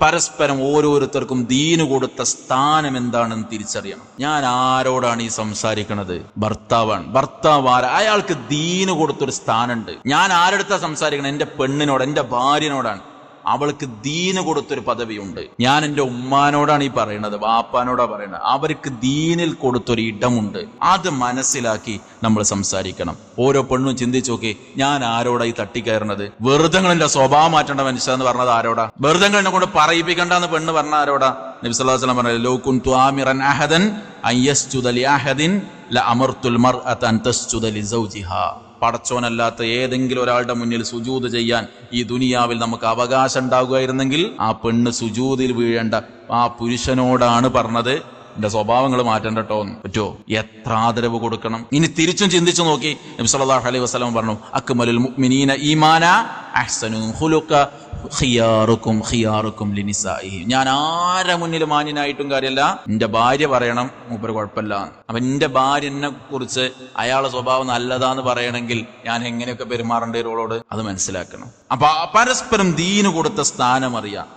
പരസ്പരം ഓരോരുത്തർക്കും ദീന് കൊടുത്ത സ്ഥാനം എന്താണെന്ന് തിരിച്ചറിയണം. ഞാൻ ആരോടാണ് ഈ സംസാരിക്കുന്നത്? ഭർത്താവാണ്. ഭർത്താവ് അയാൾക്ക് ദീന് കൊടുത്തൊരു സ്ഥാനമുണ്ട്. ഞാൻ ആരെടുത്താ സംസാരിക്കണം? എന്റെ പെണ്ണിനോട്, എന്റെ ഭാര്യനോടാണ്. അവൾക്ക് ദീന് കൊടുത്തൊരു പദവിയുണ്ട്. ഞാൻ എൻ്റെ ഉമ്മാനോടാണ് ഈ പറയുന്നത്, വാപ്പാനോടാ പറയുന്നത്. അവർക്ക് ദീനിൽ കൊടുത്തൊരു ഇടമുണ്ട്. അത് മനസ്സിലാക്കി നമ്മൾ സംസാരിക്കണം. ഓരോ പെണ്ണും ചിന്തിച്ചു നോക്കി, ഞാൻ ആരോടാ ഈ തട്ടിക്കയറുന്നത്? വെറുതെ എന്റെ സ്വഭാവം മാറ്റേണ്ട മനുഷ്യ എന്ന് പറഞ്ഞത് ആരോടാ? വെറുതെ എന്നെ കൊണ്ട് പറയിപ്പിക്കണ്ടെന്ന് പെണ്ണ് പറഞ്ഞ ആരോടാ? നബി സല്ലല്ലാഹു അലൈഹി വസല്ലം പറഞ്ഞു, ലൗ കുൻതു ആമിറൻ അഹദൻ അൻ യസ്ജുദ ലി അഹദിൻ ലഅമർതുൽ മർഅത അൻ തസ്ജുദ ലി സൗജിഹാ. പടച്ചോനല്ലാത്ത ഏതെങ്കിലും ഒരാളുടെ മുന്നിൽ സുജൂദ് ചെയ്യാൻ ഈ ദുനിയാവിൽ നമുക്ക് അവകാശം ഉണ്ടാകുമായിരുന്നെങ്കിൽ ആ പെണ്ണ് സുജൂദിൽ വീഴേണ്ട ആ പുരുഷനോടാണ് പറഞ്ഞത്, എന്റെ സ്വഭാവങ്ങൾ മാറ്റണ്ട കേട്ടോ. പറ്റുമോ? എത്ര ആദരവ് കൊടുക്കണം. ഇനി തിരിച്ചും ചിന്തിച്ചു നോക്കി. നബി സല്ലല്ലാഹു അലൈഹി വസല്ലം പറഞ്ഞു, അക്മലുൽ മുഅ്മിനീന ഈമാന അഹ്സനുഹും ഖുലുഖ ഖിയാറുക്കും ഖിയാറുക്കും ലിനിസാഇഹി. ഞാൻ ആരെ മുന്നിൽ മാന്യനായിട്ടും കാര്യമല്ല, എന്റെ ഭാര്യ പറയണം മൂപ്പര് കുഴപ്പമില്ല. അപ്പൊ എന്റെ ഭാര്യ എന്നെ കുറിച്ച് അയാളുടെ സ്വഭാവം നല്ലതാന്ന് പറയണമെങ്കിൽ ഞാൻ എങ്ങനെയൊക്കെ പെരുമാറേണ്ട ഒരാളോട് അത് മനസ്സിലാക്കണം. അപ്പൊ പരസ്പരം ദീന് കൊടുത്ത സ്ഥാനം അറിയാം.